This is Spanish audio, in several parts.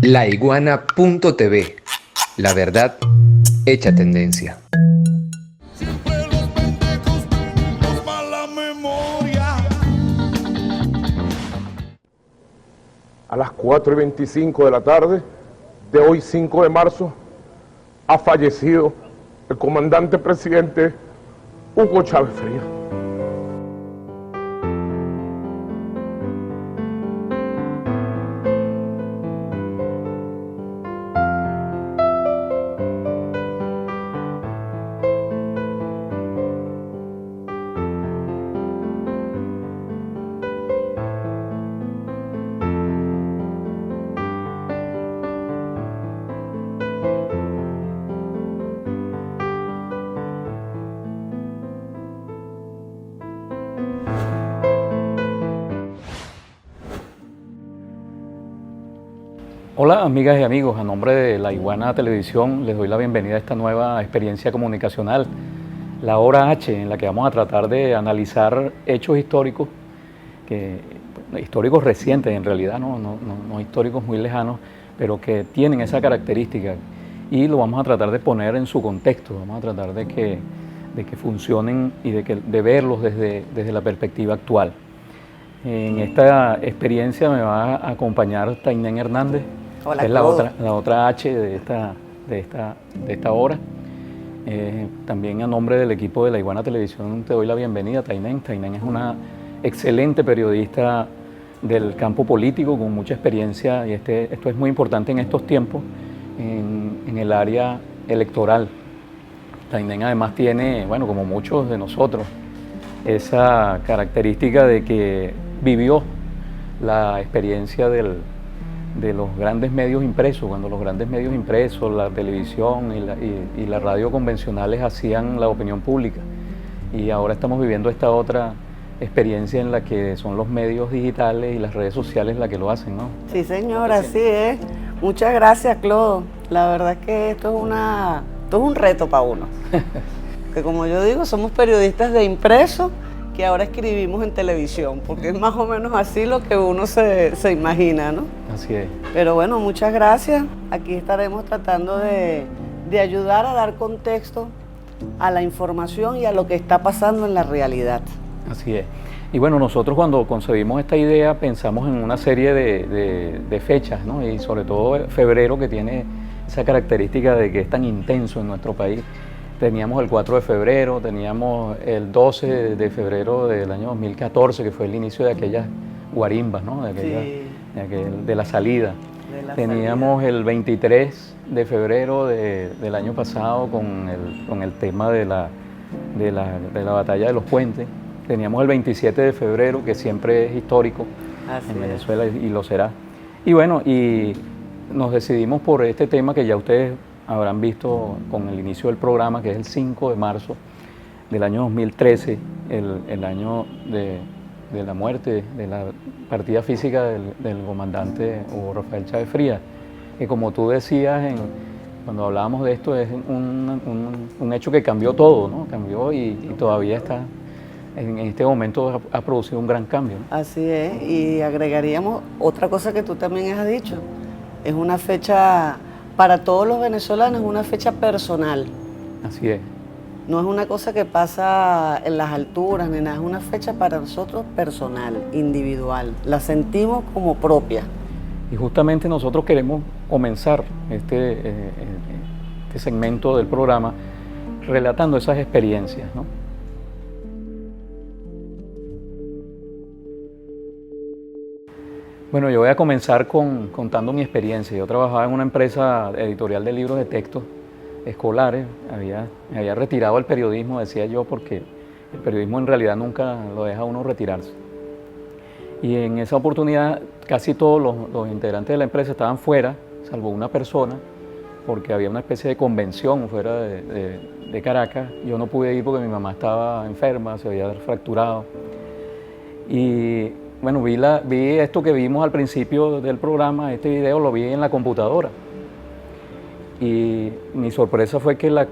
Laiguana.tv. La verdad hecha tendencia. Siempre los pendejos nos va la memoria. A las 4:25 de la tarde de hoy, 5 de marzo, ha fallecido el comandante presidente Hugo Chávez Frías. Hola amigas y amigos, a nombre de La Iguana Televisión les doy la bienvenida a esta nueva experiencia comunicacional, la Hora H, en la que vamos a tratar de analizar hechos históricos, históricos recientes en realidad, no históricos muy lejanos, pero que tienen esa característica y lo vamos a tratar de poner en su contexto, vamos a tratar de que funcionen y de verlos desde la perspectiva actual. En esta experiencia me va a acompañar Tainén Hernández. Hola, que es la otra H de esta hora. También a nombre del equipo de La Iguana Televisión te doy la bienvenida, Tainén. Tainén es una excelente periodista del campo político con mucha experiencia y esto es muy importante en estos tiempos en el área electoral. Tainén además tiene, bueno, como muchos de nosotros, esa característica de que vivió la experiencia de los grandes medios impresos, cuando los grandes medios impresos, la televisión y la radio convencionales hacían la opinión pública. Y ahora estamos viviendo esta otra experiencia en la que son los medios digitales y las redes sociales las que lo hacen, ¿no? Sí, señora, así es. Muchas gracias, Clodo. La verdad es que esto es un reto para uno. Que como yo digo, somos periodistas de impreso que ahora escribimos en televisión, porque es más o menos así lo que uno se imagina, ¿no? Así es. Pero bueno, muchas gracias. Aquí estaremos tratando de ayudar a dar contexto a la información y a lo que está pasando en la realidad. Así es. Y bueno, nosotros cuando concebimos esta idea pensamos en una serie de fechas, ¿no? Y sobre todo febrero, que tiene esa característica de que es tan intenso en nuestro país. Teníamos el 4 de febrero, teníamos el 12 de febrero del año 2014, que fue el inicio de aquellas guarimbas, ¿no? De la salida. Teníamos el 23 de febrero del año pasado con el tema de la batalla de los puentes. Teníamos el 27 de febrero, que siempre es histórico en Venezuela y lo será. Y bueno, y nos decidimos por este tema que ya ustedes habrán visto con el inicio del programa, que es el 5 de marzo del año 2013, el año de la muerte, de la partida física del comandante Hugo Rafael Chávez Frías, que como tú decías cuando hablábamos de esto, es un hecho que cambió todo, ¿no? Cambió y todavía está, en este momento ha producido un gran cambio, ¿no? Así es, y agregaríamos otra cosa que tú también has dicho, es una fecha, para todos los venezolanos, es una fecha personal. Así es. No es una cosa que pasa en las alturas ni nada, es una fecha para nosotros personal, individual. La sentimos como propia. Y justamente nosotros queremos comenzar este segmento del programa relatando esas experiencias, ¿no? Bueno, yo voy a comenzar contando mi experiencia. Yo trabajaba en una empresa editorial de libros de texto escolares, me había retirado del periodismo, decía yo, porque el periodismo en realidad nunca lo deja a uno retirarse. Y en esa oportunidad casi todos los integrantes de la empresa estaban fuera, salvo una persona, porque había una especie de convención fuera de Caracas. Yo no pude ir porque mi mamá estaba enferma, se había fracturado. Y bueno, vi esto que vimos al principio del programa, este video lo vi en la computadora. Y mi sorpresa fue que la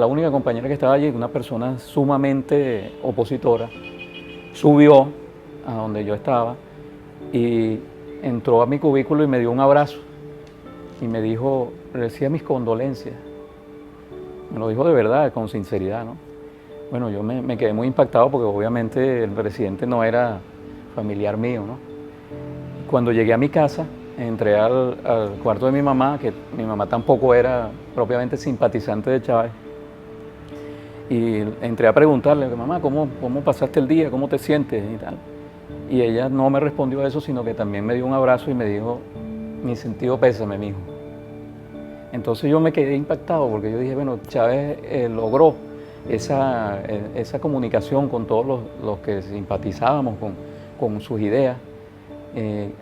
única compañera que estaba allí, una persona sumamente opositora, subió a donde yo estaba y entró a mi cubículo y me dio un abrazo. y me dijo, decía mis condolencias. Me lo dijo de verdad, con sinceridad, ¿no? Bueno, yo me quedé muy impactado porque obviamente el presidente no era familiar mío, ¿no? Cuando llegué a mi casa, entré al cuarto de mi mamá, que mi mamá tampoco era propiamente simpatizante de Chávez, y entré a preguntarle, mamá, ¿cómo pasaste el día? ¿Cómo te sientes? Y tal. Y ella no me respondió a eso, sino que también me dio un abrazo y me dijo, mi sentido pésame, mijo. Entonces yo me quedé impactado porque yo dije, bueno, Chávez logró esa comunicación con todos los que simpatizábamos con sus ideas,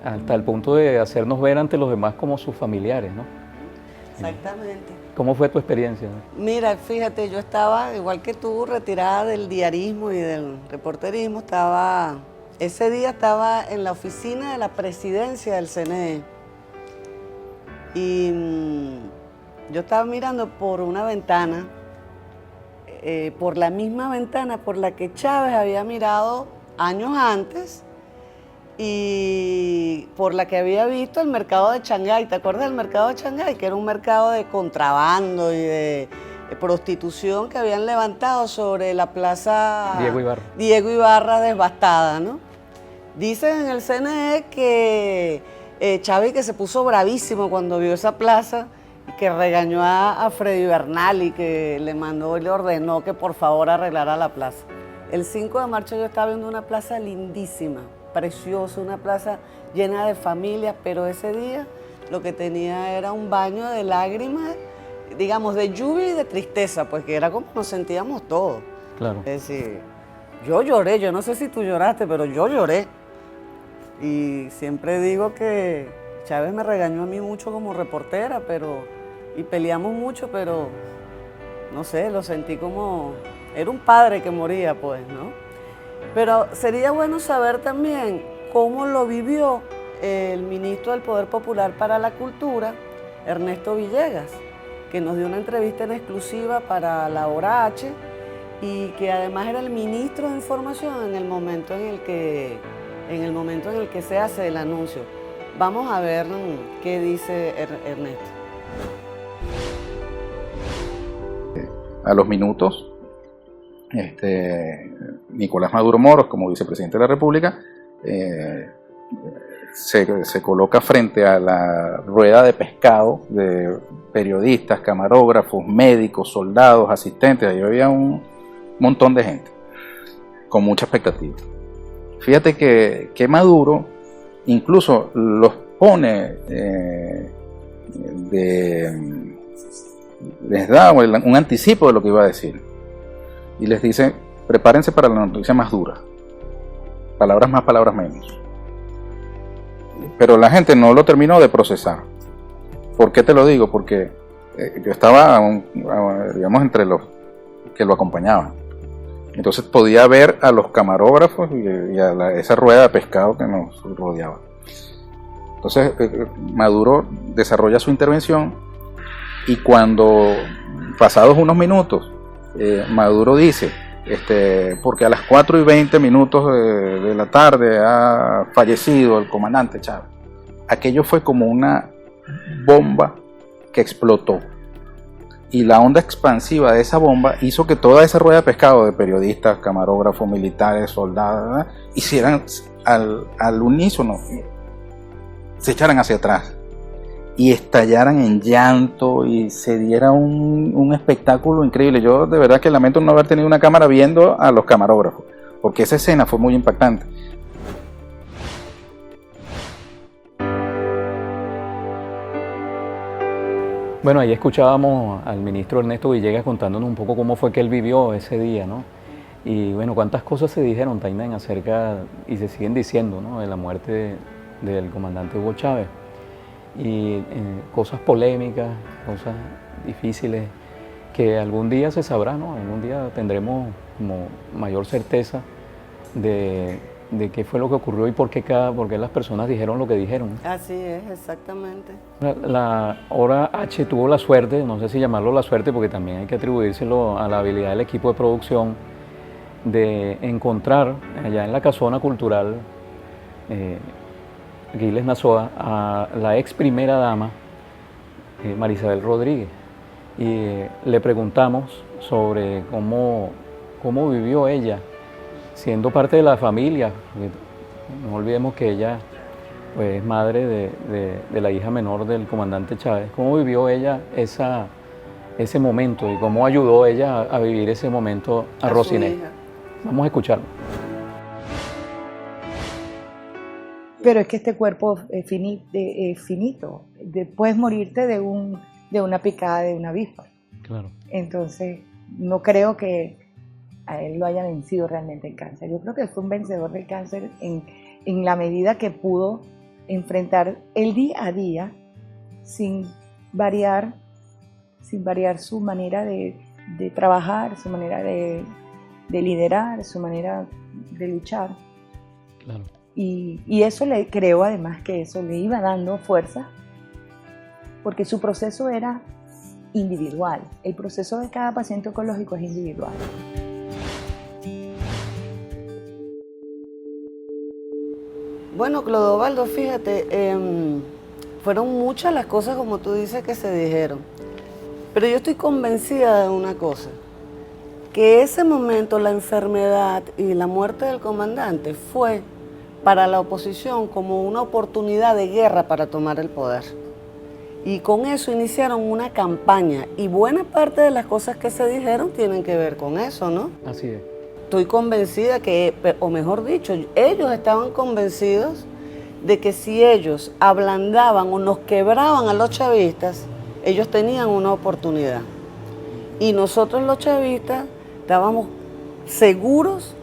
hasta el punto de hacernos ver ante los demás como sus familiares, ¿no? Exactamente. ¿Cómo fue tu experiencia? Mira, fíjate, yo estaba, igual que tú, retirada del diarismo y del reporterismo, ese día estaba en la oficina de la presidencia del CNE. Y yo estaba mirando por una ventana, por la misma ventana por la que Chávez había mirado años antes y por la que había visto el mercado de Shanghái. ¿Te acuerdas del mercado de Shanghái? Que era un mercado de contrabando y de prostitución que habían levantado sobre la plaza Diego Ibarra devastada, ¿no? Dicen en el CNE que Chávez, que se puso bravísimo cuando vio esa plaza, que regañó a Freddy Bernal y que le mandó y le ordenó que por favor arreglara la plaza. El 5 de marzo yo estaba viendo una plaza lindísima, preciosa, una plaza llena de familias, pero ese día lo que tenía era un baño de lágrimas, digamos, de lluvia y de tristeza, pues que era como nos sentíamos todos. Claro. Es decir, yo lloré, yo no sé si tú lloraste, pero yo lloré. Y siempre digo que Chávez me regañó a mí mucho como reportera, y peleamos mucho, pero no sé, lo sentí como, era un padre que moría, pues, ¿no? Pero sería bueno saber también cómo lo vivió el ministro del Poder Popular para la Cultura, Ernesto Villegas, que nos dio una entrevista en exclusiva para la Hora H y que además era el ministro de Información en el momento en el que se hace el anuncio. Vamos a ver qué dice Ernesto. A los minutos, Nicolás Maduro Moros, como vicepresidente de la República, se coloca frente a la rueda de pescado de periodistas, camarógrafos, médicos, soldados, asistentes. Ahí había un montón de gente con mucha expectativa. Fíjate que Maduro incluso los pone, les da un anticipo de lo que iba a decir y les dice, prepárense para la noticia más dura, palabras más, palabras menos. Pero la gente no lo terminó de procesar. ¿Por qué te lo digo? Porque yo estaba, digamos, entre los que lo acompañaban. Entonces podía ver a los camarógrafos y a esa rueda de pescado que nos rodeaba. Entonces Maduro desarrolla su intervención y cuando, pasados unos minutos, Maduro dice, porque a las 4:20 de la tarde ha fallecido el comandante Chávez. Aquello fue como una bomba que explotó. Y la onda expansiva de esa bomba hizo que toda esa rueda de pescado de periodistas, camarógrafos, militares, soldados, ¿verdad?, hicieran al unísono, se echaran hacia atrás y estallaran en llanto y se diera un espectáculo increíble. Yo de verdad que lamento no haber tenido una cámara viendo a los camarógrafos, porque esa escena fue muy impactante. Bueno, ahí escuchábamos al ministro Ernesto Villegas contándonos un poco cómo fue que él vivió ese día, ¿no? Y bueno, cuántas cosas se dijeron, Tainan, acerca, y se siguen diciendo, ¿no?, de la muerte del comandante Hugo Chávez. Y cosas polémicas, cosas difíciles, que algún día se sabrá, ¿no? Algún día tendremos como mayor certeza de qué fue lo que ocurrió y por qué las personas dijeron lo que dijeron. Así es, exactamente. La Hora H tuvo la suerte, no sé si llamarlo la suerte, porque también hay que atribuírselo a la habilidad del equipo de producción, de encontrar allá en la Casona Cultural Giles Nazoa a la ex primera dama Marisabel Rodríguez, y le preguntamos sobre cómo vivió ella, siendo parte de la familia. No olvidemos que ella pues, es madre de la hija menor del comandante Chávez. ¿Cómo vivió ella ese momento y cómo ayudó ella a vivir ese momento a su Rosiné? hija. Vamos a escucharlo. Pero es que este cuerpo es finito. Puedes morirte de una picada de una avispa. Claro. Entonces, no creo que a él lo haya vencido realmente el cáncer. Yo creo que fue un vencedor del cáncer en la medida que pudo enfrentar el día a día sin variar su manera de trabajar, su manera de liderar, su manera de luchar. Claro. Y eso creo además que eso le iba dando fuerza, porque su proceso era individual. El proceso de cada paciente oncológico es individual. Bueno, Clodovaldo, fíjate, fueron muchas las cosas, como tú dices, que se dijeron. Pero yo estoy convencida de una cosa, que ese momento, la enfermedad y la muerte del comandante fue para la oposición como una oportunidad de guerra para tomar el poder. Y con eso iniciaron una campaña, y buena parte de las cosas que se dijeron tienen que ver con eso, ¿no? Así es. Estoy convencida que, o mejor dicho, ellos estaban convencidos de que si ellos ablandaban o nos quebraban a los chavistas, ellos tenían una oportunidad. Y nosotros los chavistas estábamos seguros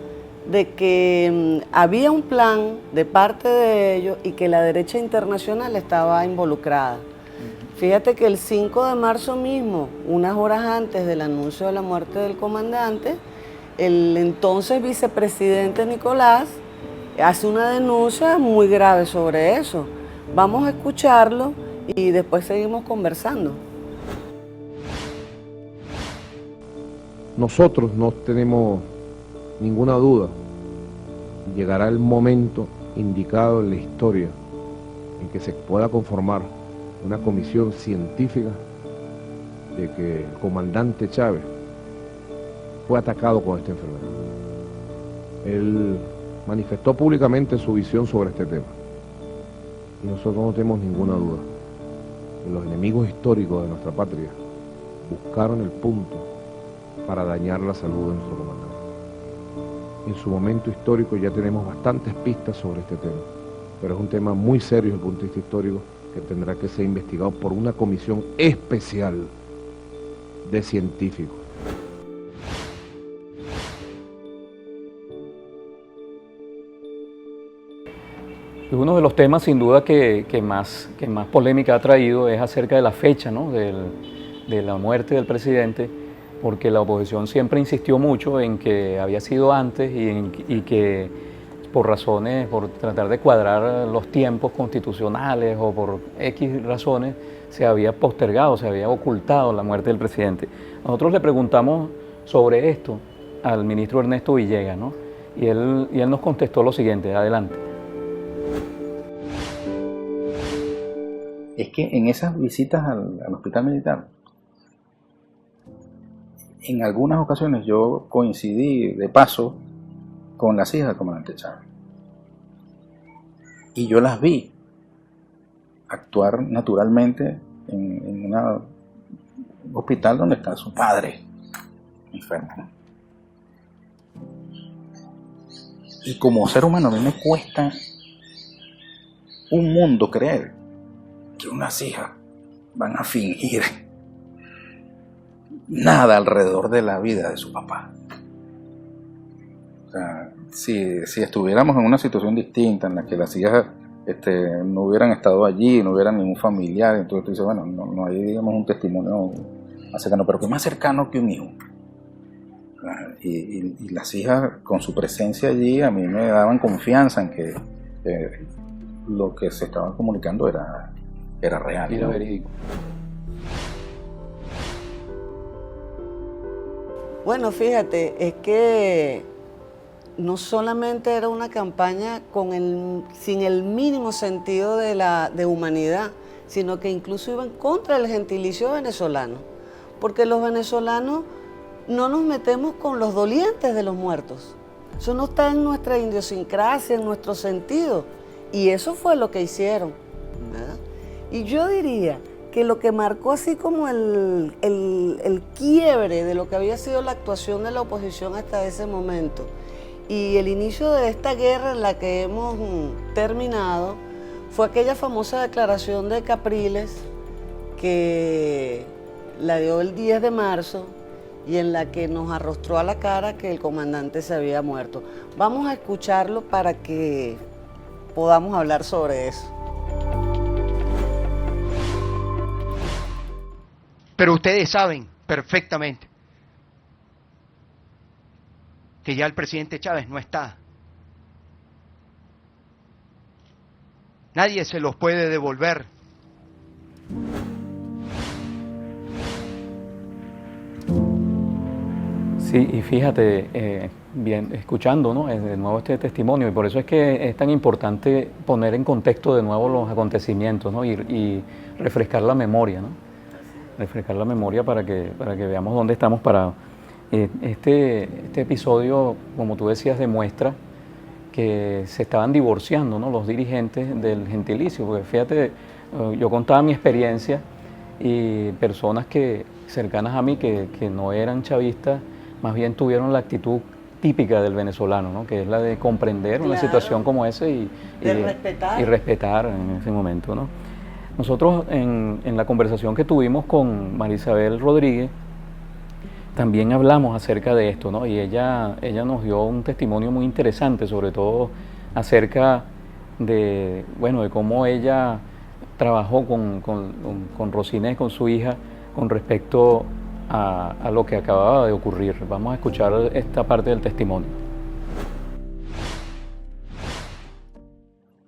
de que había un plan de parte de ellos y que la derecha internacional estaba involucrada. Fíjate que el 5 de marzo mismo, unas horas antes del anuncio de la muerte del comandante, el entonces vicepresidente Nicolás hace una denuncia muy grave sobre eso. Vamos a escucharlo y después seguimos conversando. Nosotros no tenemos ninguna duda. Llegará el momento indicado en la historia en que se pueda conformar una comisión científica de que el comandante Chávez fue atacado con esta enfermedad. Él manifestó públicamente su visión sobre este tema. Y nosotros no tenemos ninguna duda que los enemigos históricos de nuestra patria buscaron el punto para dañar la salud de nuestro comandante. En su momento histórico ya tenemos bastantes pistas sobre este tema, pero es un tema muy serio desde el punto de vista histórico que tendrá que ser investigado por una comisión especial de científicos. Uno de los temas sin duda que más polémica ha traído es acerca de la fecha, ¿no? de la muerte del presidente, porque la oposición siempre insistió mucho en que había sido antes y que por tratar de cuadrar los tiempos constitucionales o por X razones, se había postergado, se había ocultado la muerte del presidente. Nosotros le preguntamos sobre esto al ministro Ernesto Villegas, ¿no? Y él nos contestó lo siguiente, adelante. Es que en esas visitas al hospital militar, en algunas ocasiones yo coincidí de paso con las hijas del comandante Chávez. Y yo las vi actuar naturalmente en un hospital donde está su padre enfermo. Y como ser humano a mí me cuesta un mundo creer que unas hijas van a fingir nada alrededor de la vida de su papá. O sea, si estuviéramos en una situación distinta en la que las hijas no hubieran estado allí, no hubieran ningún familiar, entonces tú dices, bueno, no hay, digamos, un testimonio más cercano, pero que más cercano que un hijo. Y las hijas, con su presencia allí, a mí me daban confianza en que lo que se estaban comunicando era real. Era verídico. Bueno, fíjate, es que no solamente era una campaña sin el mínimo sentido de humanidad, sino que incluso iban contra el gentilicio venezolano, porque los venezolanos no nos metemos con los dolientes de los muertos. Eso no está en nuestra idiosincrasia, en nuestro sentido, y eso fue lo que hicieron, ¿verdad? Y yo diría que lo que marcó así como el quiebre de lo que había sido la actuación de la oposición hasta ese momento y el inicio de esta guerra en la que hemos terminado fue aquella famosa declaración de Capriles que la dio el 10 de marzo y en la que nos arrostró a la cara que el comandante se había muerto. Vamos a escucharlo para que podamos hablar sobre eso. Pero ustedes saben perfectamente que ya el presidente Chávez no está. Nadie se los puede devolver. Sí, y fíjate, bien, escuchando, ¿no?, de nuevo este testimonio, y por eso es que es tan importante poner en contexto de nuevo los acontecimientos, ¿no?, y refrescar la memoria, ¿no? Refrescar la memoria para que veamos dónde estamos parados. Este episodio, como tú decías, demuestra que se estaban divorciando, ¿no?, los dirigentes del gentilicio, porque fíjate, yo contaba mi experiencia y personas cercanas a mí que no eran chavistas, más bien tuvieron la actitud típica del venezolano, ¿no?, que es la de comprender una situación como esa y respetar en ese momento, ¿no? Nosotros en la conversación que tuvimos con Marisabel Rodríguez también hablamos acerca de esto, ¿no? Y ella nos dio un testimonio muy interesante, sobre todo acerca de cómo ella trabajó con Rosinés, con su hija, con respecto a lo que acababa de ocurrir. Vamos a escuchar esta parte del testimonio.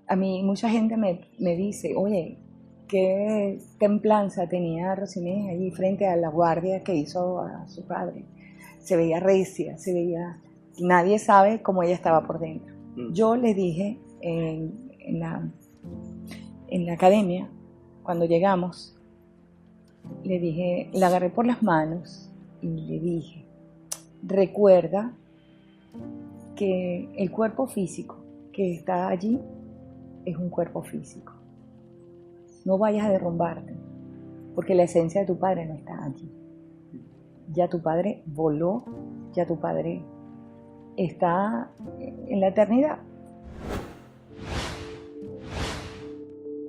A mí mucha gente me dice, oye, qué templanza tenía Rosinés allí frente a la guardia que hizo a su padre. Se veía recia, nadie sabe cómo ella estaba por dentro. Yo le dije en la academia, cuando llegamos, le dije, la agarré por las manos y le dije, recuerda que el cuerpo físico que está allí es un cuerpo físico. No vayas a derrumbarte, porque la esencia de tu padre no está allí. Ya tu padre voló, ya tu padre está en la eternidad.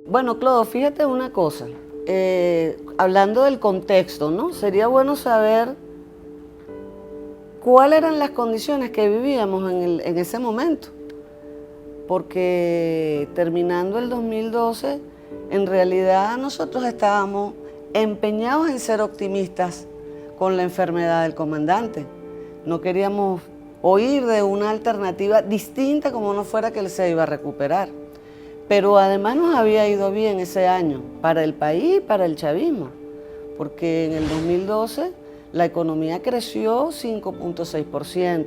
Bueno, Clodo, fíjate una cosa. Hablando del contexto, ¿no? Sería bueno saber cuáles eran las condiciones que vivíamos en ese momento. Porque terminando el 2012, en realidad nosotros estábamos empeñados en ser optimistas con la enfermedad del comandante. No queríamos oír de una alternativa distinta como no fuera que él se iba a recuperar. Pero además nos había ido bien ese año para el país y para el chavismo, porque en el 2012 la economía creció 5.6%.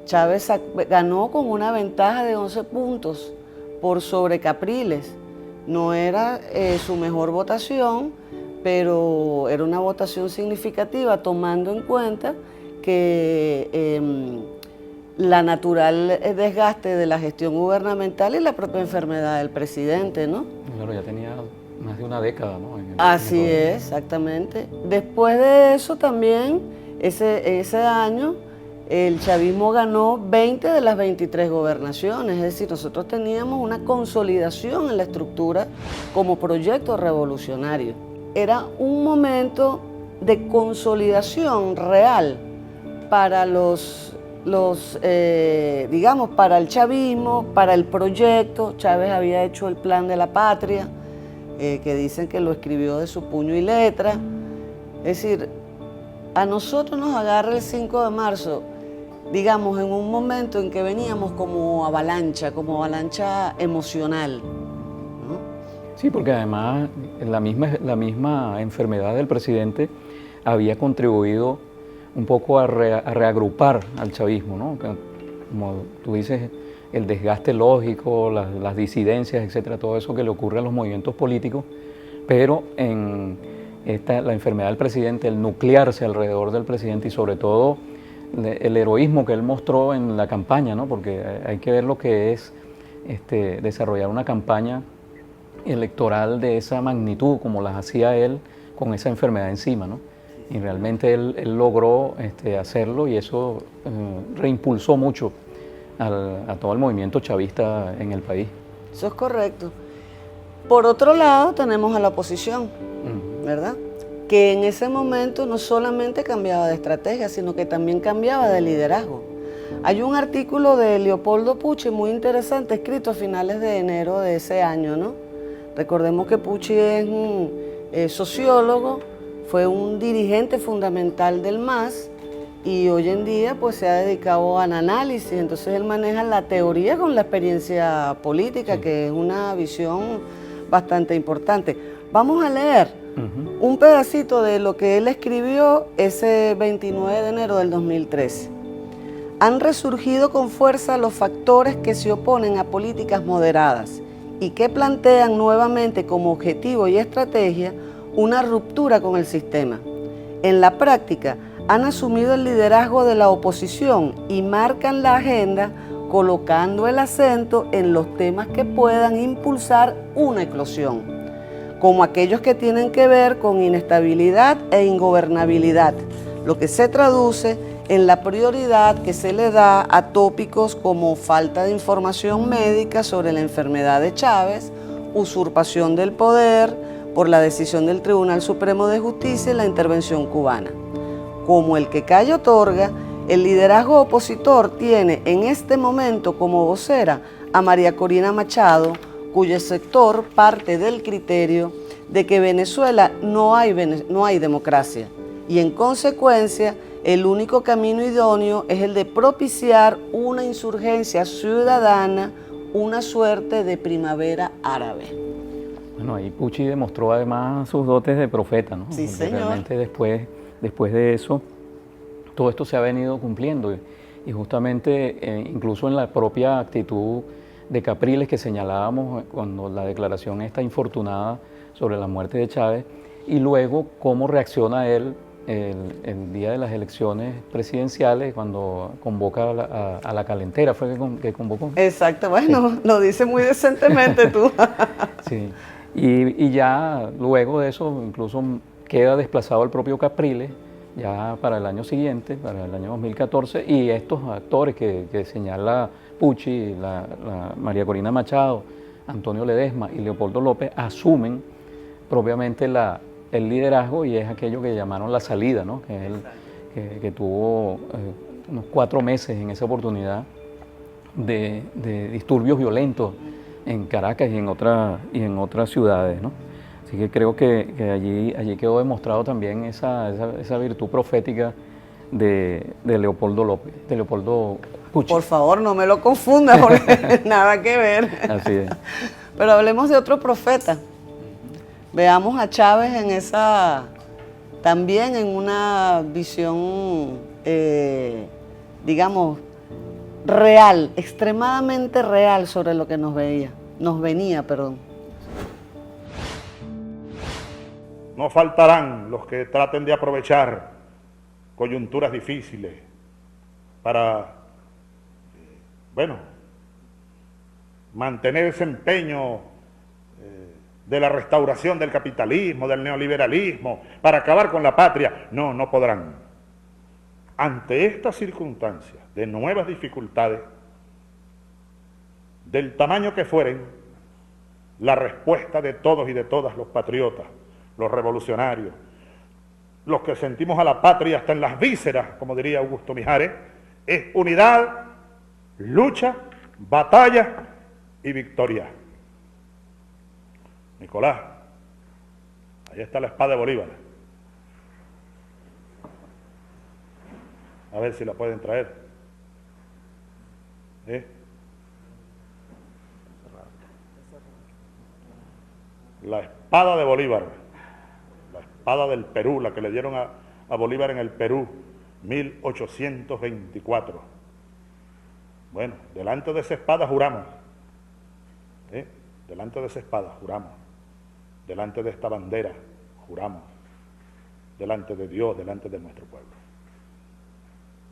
Chávez ganó con una ventaja de 11 puntos por sobre Capriles. No era su mejor votación, pero era una votación significativa tomando en cuenta que la natural desgaste de la gestión gubernamental y la propia enfermedad del presidente, ¿no? Claro, ya tenía más de una década, ¿no? Así es, exactamente. Después de eso también, ese año, el chavismo ganó 20 de las 23 gobernaciones, es decir, nosotros teníamos una consolidación en la estructura como proyecto revolucionario. Era un momento de consolidación real para digamos, para el chavismo, para el proyecto. Chávez había hecho el plan de la patria, que dicen que lo escribió de su puño y letra. Es decir, a nosotros nos agarra el 5 de marzo, digamos, en un momento en que veníamos como avalancha emocional, ¿no? Sí, porque además la misma enfermedad del presidente había contribuido un poco a reagrupar al chavismo, ¿no? Como tú dices, el desgaste lógico, las disidencias, etcétera, todo eso que le ocurre a los movimientos políticos, pero en la enfermedad del presidente, el nuclearse alrededor del presidente y sobre todo el heroísmo que él mostró en la campaña, ¿no? Porque hay que ver lo que es desarrollar una campaña electoral de esa magnitud como las hacía él con esa enfermedad encima, ¿no? Y realmente él logró hacerlo y eso reimpulsó mucho a todo el movimiento chavista en el país. Eso es correcto. Por otro lado, tenemos a la oposición, ¿verdad? Que en ese momento no solamente cambiaba de estrategia, sino que también cambiaba de liderazgo. Hay un artículo de Leopoldo Pucci muy interesante, escrito a finales de enero de ese año, ¿no? Recordemos que Pucci es un sociólogo, fue un dirigente fundamental del MAS y hoy en día pues se ha dedicado al análisis, entonces él maneja la teoría con la experiencia política, sí, que es una visión bastante importante. Vamos a leer un pedacito de lo que él escribió ese 29 de enero del 2013. Han resurgido con fuerza los factores que se oponen a políticas moderadas y que plantean nuevamente como objetivo y estrategia una ruptura con el sistema. En la práctica, han asumido el liderazgo de la oposición y marcan la agenda colocando el acento en los temas que puedan impulsar una eclosión, como aquellos que tienen que ver con inestabilidad e ingobernabilidad, lo que se traduce en la prioridad que se le da a tópicos como falta de información médica sobre la enfermedad de Chávez, usurpación del poder por la decisión del Tribunal Supremo de Justicia y la intervención cubana. Como el que calla otorga, el liderazgo opositor tiene en este momento como vocera a María Corina Machado, cuyo sector parte del criterio de que Venezuela no hay democracia y en consecuencia el único camino idóneo es el de propiciar una insurgencia ciudadana, una suerte de primavera árabe. Bueno, ahí Pucci demostró además sus dotes de profeta, ¿no? Sí, porque señor. realmente después de eso, todo esto se ha venido cumpliendo y justamente incluso en la propia actitud de Capriles que señalábamos cuando la declaración está infortunada sobre la muerte de Chávez y luego cómo reacciona él el día de las elecciones presidenciales cuando convoca a la calentera, fue que convocó. Exacto, bueno, sí, lo dice muy decentemente tú. Sí, y ya luego de eso incluso queda desplazado el propio Capriles ya para el año siguiente, para el año 2014, y estos actores que señala Pucci, la María Corina Machado, Antonio Ledesma y Leopoldo López asumen propiamente el liderazgo y es aquello que llamaron la salida, ¿no? que tuvo unos 4 meses en esa oportunidad de disturbios violentos en Caracas y en otras ciudades, ¿no? Así que creo que allí quedó demostrado también esa virtud profética de Leopoldo López, de Leopoldo Pucci. Por favor, no me lo confundas porque nada que ver. Así es. Pero hablemos de otro profeta. Veamos a Chávez también en una visión, digamos, real, extremadamente real sobre lo que nos venía. No faltarán los que traten de aprovechar coyunturas difíciles para, mantener ese empeño de la restauración del capitalismo, del neoliberalismo, para acabar con la patria. No podrán. Ante estas circunstancias de nuevas dificultades, del tamaño que fueren, la respuesta de todos y de todas los patriotas, los revolucionarios, los que sentimos a la patria hasta en las vísceras, como diría Augusto Mijares, es unidad, lucha, batalla y victoria. Nicolás, ahí está la espada de Bolívar. A ver si la pueden traer. La espada de Bolívar, la espada del Perú, la que le dieron a Bolívar en el Perú, 1824. Bueno, delante de esa espada juramos. Delante de esa espada juramos delante de esta bandera, juramos, delante de Dios, delante de nuestro pueblo.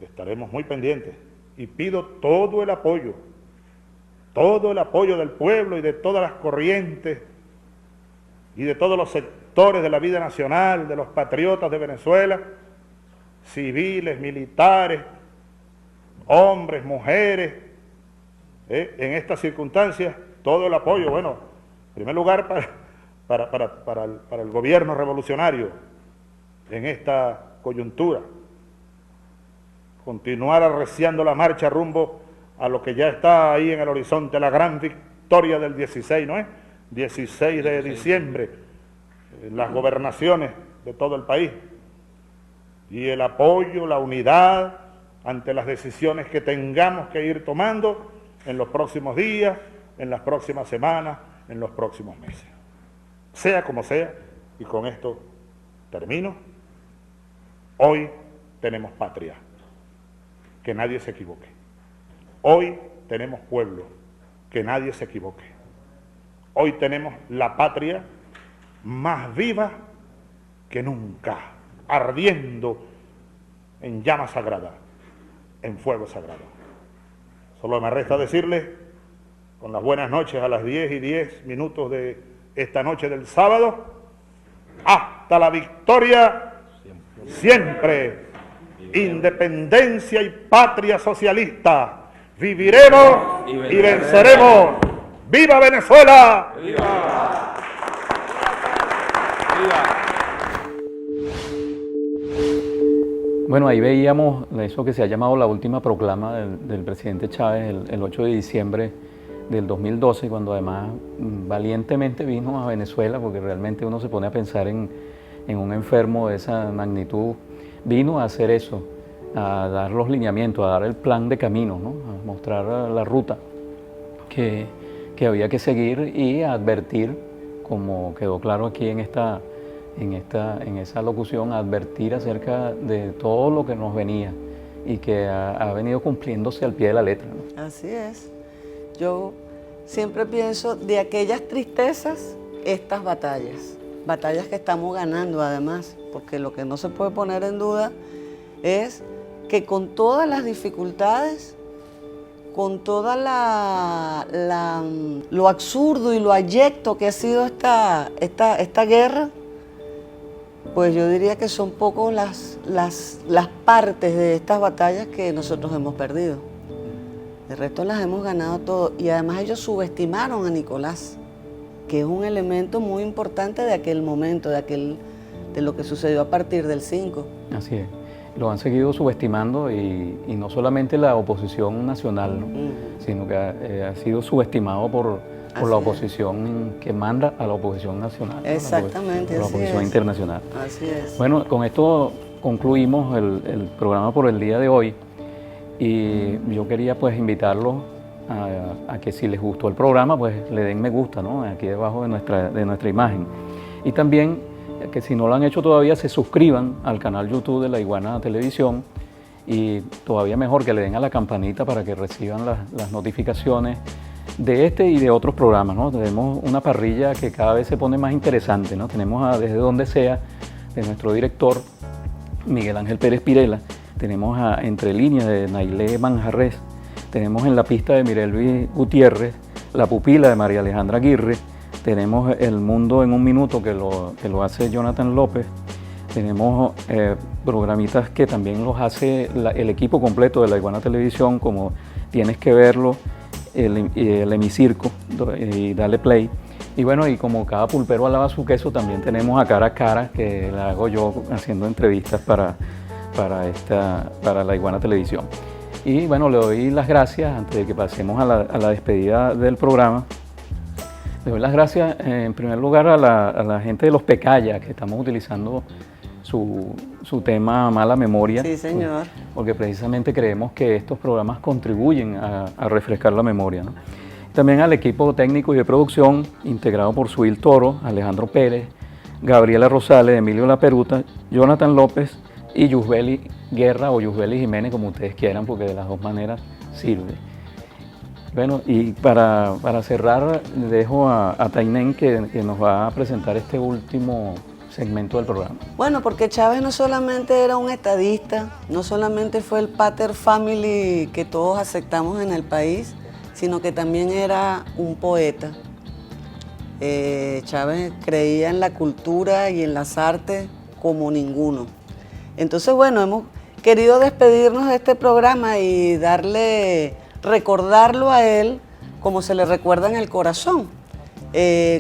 Estaremos muy pendientes y pido todo el apoyo del pueblo y de todas las corrientes y de todos los sectores de la vida nacional, de los patriotas de Venezuela, civiles, militares, hombres, mujeres, en estas circunstancias, todo el apoyo, bueno, en primer lugar para el gobierno revolucionario en esta coyuntura, continuar arreciando la marcha rumbo a lo que ya está ahí en el horizonte, la gran victoria del 16, ¿no es? 16 de diciembre, en las gobernaciones de todo el país, y el apoyo, la unidad ante las decisiones que tengamos que ir tomando en los próximos días, en las próximas semanas, en los próximos meses. Sea como sea, y con esto termino, hoy tenemos patria, que nadie se equivoque. Hoy tenemos pueblo, que nadie se equivoque. Hoy tenemos la patria más viva que nunca, ardiendo en llama sagrada, en fuego sagrado. Solo me resta decirles, con las buenas noches a las 10:10 de esta noche del sábado, hasta la victoria siempre. Independencia y patria socialista. Viviremos y venceremos. ¡Viva Venezuela! ¡Viva! Bueno, ahí veíamos eso que se ha llamado la última proclama del presidente Chávez el 8 de diciembre del 2012, cuando además valientemente vino a Venezuela, porque realmente uno se pone a pensar en un enfermo de esa magnitud. Vino a hacer eso, a dar los lineamientos, a dar el plan de camino, ¿no? A mostrar la ruta que había que seguir y a advertir, como quedó claro aquí en esa locución, a advertir acerca de todo lo que nos venía y que ha venido cumpliéndose al pie de la letra, ¿no? Así es. Yo siempre pienso de aquellas tristezas, estas batallas que estamos ganando además, porque lo que no se puede poner en duda es que con todas las dificultades, con toda lo absurdo y lo abyecto que ha sido esta guerra, pues yo diría que son poco las partes de estas batallas que nosotros hemos perdido. De resto las hemos ganado todo, y además ellos subestimaron a Nicolás, que es un elemento muy importante de aquel momento, de lo que sucedió a partir del 5. Así es. Lo han seguido subestimando y no solamente la oposición nacional, ¿no? Sino que ha sido subestimado por la oposición que manda a la oposición nacional. Exactamente, ¿no? La oposición internacional. Así es. Bueno, con esto concluimos el programa por el día de hoy, y yo quería pues invitarlos a que si les gustó el programa, pues le den me gusta, ¿no? Aquí debajo de nuestra imagen. Y también que si no lo han hecho todavía, se suscriban al canal YouTube de La Iguana Televisión, y todavía mejor que le den a la campanita para que reciban las notificaciones de este y de otros programas, ¿no? Tenemos una parrilla que cada vez se pone más interesante, ¿no? Tenemos Desde Donde Sea, de nuestro director Miguel Ángel Pérez Pirela, tenemos Entre Líneas de Nailé Manjarres, tenemos En la Pista de Mirelvi Gutiérrez, La Pupila de María Alejandra Aguirre, tenemos El Mundo en un Minuto que lo hace Jonathan López, tenemos programitas que también los hace el equipo completo de La Iguana Televisión, como Tienes que Verlo, el Hemicirco y Dale Play. Y bueno, y como Cada Pulpero alaba su queso, también tenemos A Cara a Cara, que la hago yo haciendo entrevistas para La Iguana Televisión. Y bueno, le doy las gracias, antes de que pasemos a la despedida del programa. Le doy las gracias en primer lugar a la gente de Los Pecayas, que estamos utilizando su tema Mala Memoria. Sí, señor. Porque precisamente creemos que estos programas contribuyen a refrescar la memoria, ¿no? También al equipo técnico y de producción, integrado por Suil Toro, Alejandro Pérez, Gabriela Rosales, Emilio La Peruta, Jonathan López y Yusbeli Guerra, o Yusbeli Jiménez, como ustedes quieran, porque de las dos maneras sirve. Bueno, y para cerrar, dejo a Tainén que nos va a presentar este último segmento del programa. Bueno, porque Chávez no solamente era un estadista, no solamente fue el pater family que todos aceptamos en el país, sino que también era un poeta. Chávez creía en la cultura y en las artes como ninguno. Entonces, bueno, hemos querido despedirnos de este programa y recordarlo a él como se le recuerda en el corazón,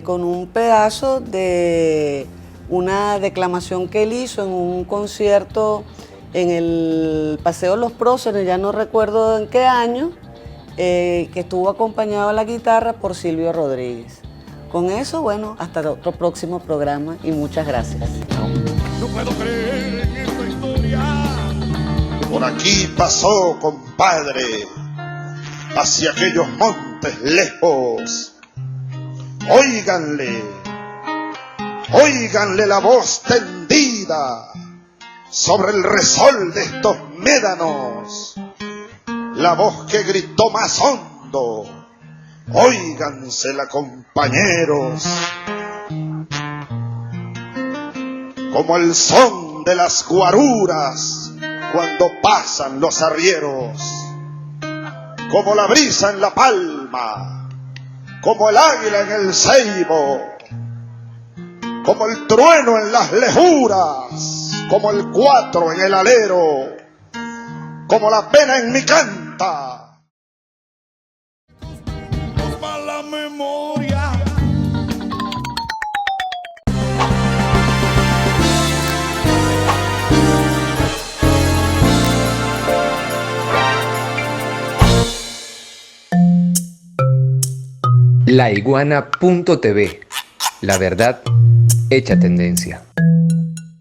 con un pedazo de una declamación que él hizo en un concierto en el Paseo Los Próceres, ya no recuerdo en qué año, que estuvo acompañado a la guitarra por Silvio Rodríguez. Con eso, bueno, hasta otro próximo programa y muchas gracias. No puedo creer en esta historia. Por aquí pasó, compadre, hacia aquellos montes lejos. Óiganle, óiganle la voz tendida sobre el resol de estos médanos. La voz que gritó más hondo, óigansela, compañeros, como el son de las guaruras cuando pasan los arrieros, como la brisa en la palma, como el águila en el ceibo, como el trueno en las lejuras, como el cuatro en el alero, como la pena en mi canta. Mala memoria. Laiguana.tv. La verdad hecha tendencia.